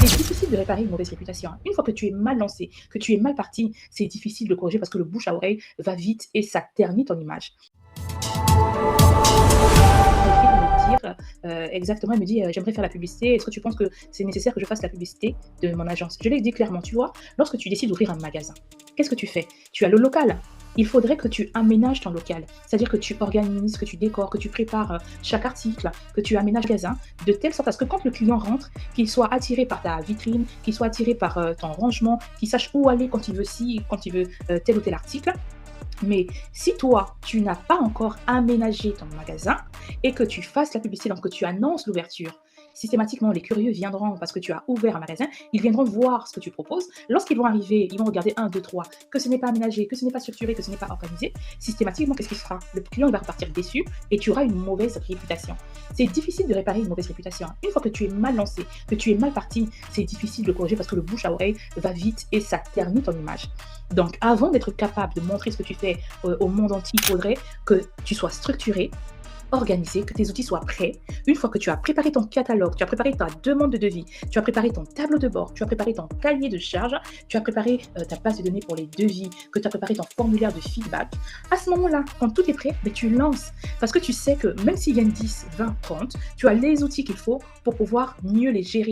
C'est difficile de réparer une mauvaise réputation, hein. Une fois que tu es mal lancé, que tu es mal parti, c'est difficile de corriger parce que le bouche à oreille va vite et ça ternit ton image. Elle a écrit pour me dire, exactement, elle me dit: «J'aimerais faire la publicité, est-ce que tu penses que c'est nécessaire que je fasse la publicité de mon agence?» Je lui ai dit clairement: «Tu vois, lorsque tu décides d'ouvrir un magasin, qu'est-ce que tu fais? Tu as le local. Il faudrait que tu aménages ton local. C'est-à-dire que tu organises, que tu décores, que tu prépares, chaque article, que tu aménages le magasin de telle sorte à ce que quand le client rentre, qu'il soit attiré par ta vitrine, qu'il soit attiré par, ton rangement, qu'il sache où aller quand il veut ci, quand il veut, tel ou tel article. Mais si toi, tu n'as pas encore aménagé ton magasin et que tu fasses la publicité, donc que tu annonces l'ouverture, systématiquement, les curieux viendront parce que tu as ouvert un magasin, ils viendront voir ce que tu proposes. Lorsqu'ils vont arriver, ils vont regarder un, 2, 3, que ce n'est pas aménagé, que ce n'est pas structuré, que ce n'est pas organisé. Systématiquement, qu'est-ce qu'il fera? Le client il va repartir déçu et tu auras une mauvaise réputation. C'est difficile de réparer une mauvaise réputation, hein. Une fois que tu es mal lancé, que tu es mal parti, c'est difficile de corriger parce que le bouche à oreille va vite et ça ternit ton image. Donc, avant d'être capable de montrer ce que tu fais au monde entier, il faudrait que tu sois structuré, organisé, que tes outils soient prêts. Une fois que tu as préparé ton catalogue, tu as préparé ta demande de devis, tu as préparé ton tableau de bord, tu as préparé ton cahier de charges, tu as préparé ta base de données pour les devis, que tu as préparé ton formulaire de feedback, à ce moment-là, quand tout est prêt, ben, tu lances. Parce que tu sais que même s'ils viennent 10, 20, 30, tu as les outils qu'il faut pour pouvoir mieux les gérer.